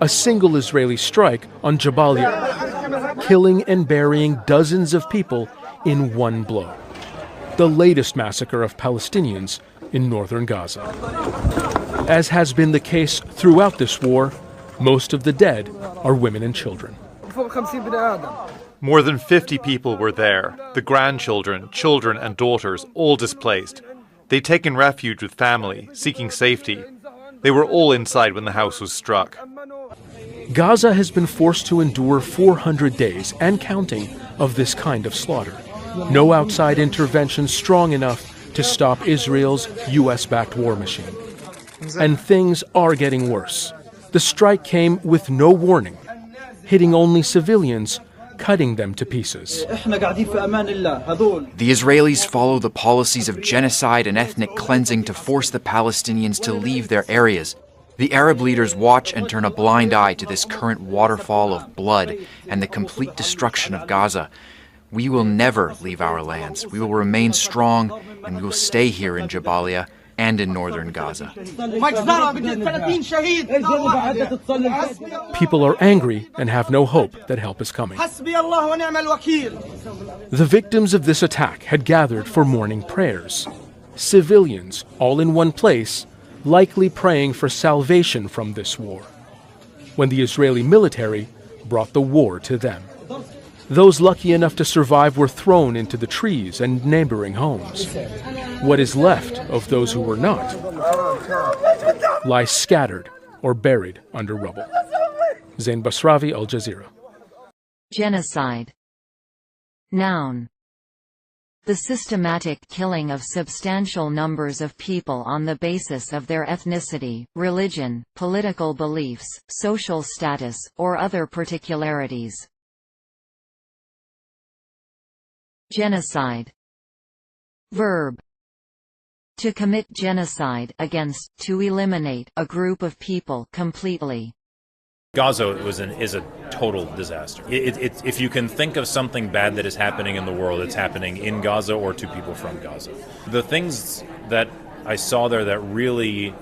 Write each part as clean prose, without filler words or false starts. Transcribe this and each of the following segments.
a single Israeli strike on Jabalia, killing and burying dozens of people in one blow. The latest massacre of Palestinians in northern Gaza. As has been the case throughout this war, most of the dead are women and children. More than 50 people were there, the grandchildren, children and daughters, all displaced. They'd taken refuge with family, seeking safety. They were all inside when the house was struck. Gaza has been forced to endure 400 days and counting of this kind of slaughter. No outside intervention strong enough to stop Israel's U.S.-backed war machine. And things are getting worse. The strike came with no warning, hitting only civilians, cutting them to pieces. The Israelis follow the policies of genocide and ethnic cleansing to force the Palestinians to leave their areas. The Arab leaders watch and turn a blind eye to this current waterfall of blood and the complete destruction of Gaza. We will never leave our lands. We will remain strong, and we will stay here in Jabalia and in northern Gaza. People are angry and have no hope that help is coming. The victims of this attack had gathered for morning prayers. Civilians, all in one place, likely praying for salvation from this war, when the Israeli military brought the war to them. Those lucky enough to survive were thrown into the trees and neighboring homes. What is left of those who were not lies scattered or buried under rubble. Zain Basravi, Al Jazeera. Genocide. Noun. The systematic killing of substantial numbers of people on the basis of their ethnicity, religion, political beliefs, social status, or other particularities. Genocide. Verb. To commit genocide against, to eliminate, a group of people completely. Gaza is a total disaster. If you can think of something bad that is happening in the world, it's happening in Gaza or to people from Gaza. The things that I saw there that really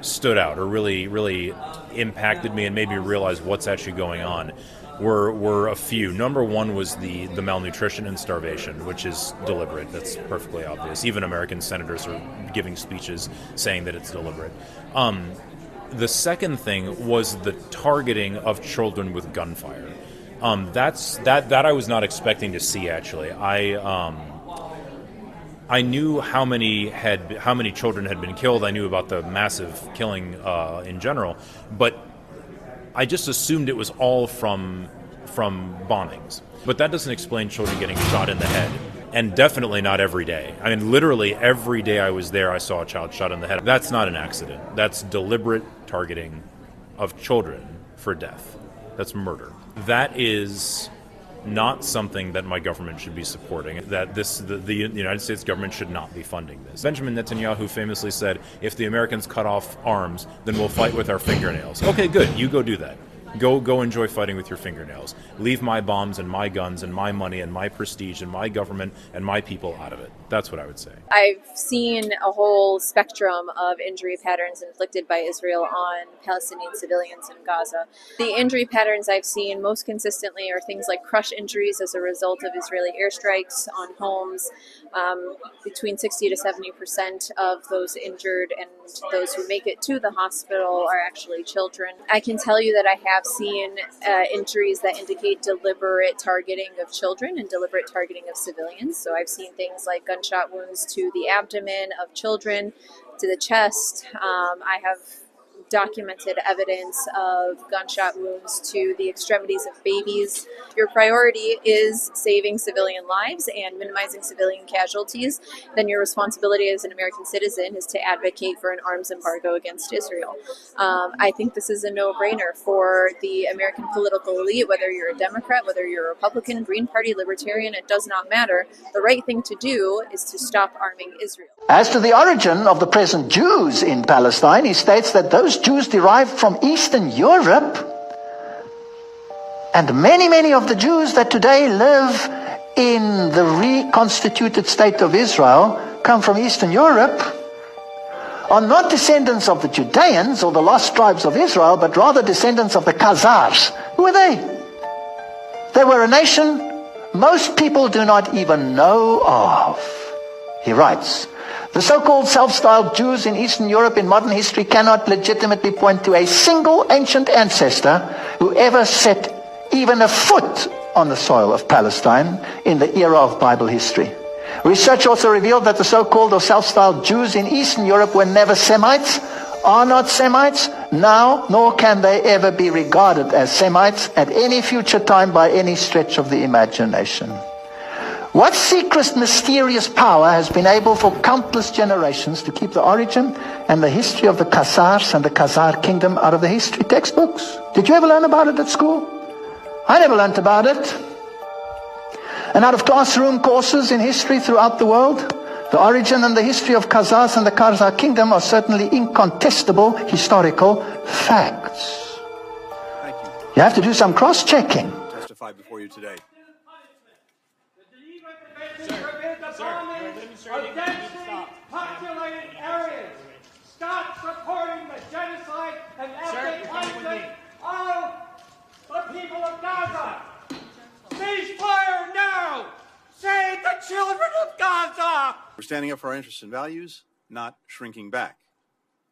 stood out or really impacted me and made me realize what's actually going on were a few. Number one was the malnutrition and starvation, which is deliberate. That's perfectly obvious. Even American senators are giving speeches saying that it's deliberate. The second thing was the targeting of children with gunfire. That I was not expecting to see, actually. I knew how many children had been killed. I knew about the massive killing in general, but I just assumed it was all from bombings. But that doesn't explain children getting shot in the head. And definitely not every day. I mean, literally every day I was there, I saw a child shot in the head. That's not an accident. That's deliberate targeting of children for death. That's murder. That is not something that my government should be supporting. That the United States government should not be funding this. Benjamin Netanyahu famously said, if the Americans cut off arms, then we'll fight with our fingernails. Okay, good. You go do that. Go enjoy fighting with your fingernails. Leave my bombs and my guns and my money and my prestige and my government and my people out of it. That's what I would say. I've seen a whole spectrum of injury patterns inflicted by Israel on Palestinian civilians in Gaza. The injury patterns I've seen most consistently are things like crush injuries as a result of Israeli airstrikes on homes. Between 60 to 70% of those injured and those who make it to the hospital are actually children. I can tell you that I have seen injuries that indicate deliberate targeting of children and deliberate targeting of civilians. So I've seen things like gunshot wounds to the abdomen of children, to the chest. I have documented evidence of gunshot wounds to the extremities of babies. Your priority is saving civilian lives and minimizing civilian casualties, then your responsibility as an American citizen is to advocate for an arms embargo against Israel. I think this is a no-brainer for the American political elite, whether you're a Democrat, whether you're a Republican, Green Party, Libertarian, it does not matter. The right thing to do is to stop arming Israel. As to the origin of the present Jews in Palestine, he states that those Jews derived from Eastern Europe, and many of the Jews that today live in the reconstituted state of Israel come from Eastern Europe. are not descendants of the Judeans or the lost tribes of Israel, but rather descendants of the Khazars. Who are they? They were a nation most people do not even know of. He writes, the so-called self-styled Jews in Eastern Europe in modern history cannot legitimately point to a single ancient ancestor who ever set even a foot on the soil of Palestine in the era of Bible history. Research also revealed that the so-called or self-styled Jews in Eastern Europe were never Semites, are not Semites now, nor can they ever be regarded as Semites at any future time by any stretch of the imagination. What secret, mysterious power has been able for countless generations to keep the origin and the history of the Khazars and the Khazar kingdom out of the history textbooks? Did you ever learn about it at school? I never learned about it. And out of classroom courses in history throughout the world, the origin and the history of Khazars and the Khazar kingdom are certainly incontestable historical facts. Thank you. You have to do some cross-checking. Testify before you today. Of densely populated areas. Stop supporting the genocide and ethnic cleansing of the people of Gaza. Cease fire now. Save the children of Gaza. We're standing up for our interests and values, not shrinking back.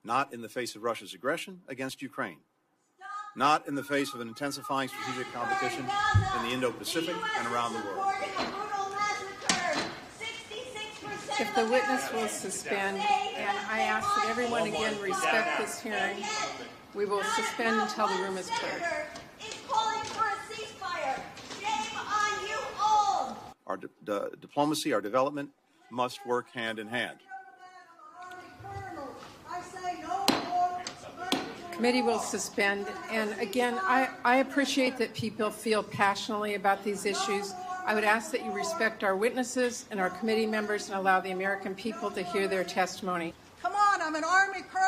Not in the face of Russia's aggression against Ukraine. Not in the face of an intensifying strategic competition in the Indo-Pacific and around the world. If the witness will suspend, and I ask that everyone again respect this hearing, we will suspend until the room is cleared. Is calling for a ceasefire. Shame on you all. Our diplomacy, our development must work hand in hand. Committee will suspend, and again, I appreciate that people feel passionately about these issues. I would ask that you respect our witnesses and our committee members and allow the American people to hear their testimony. Come on, I'm an Army colonel.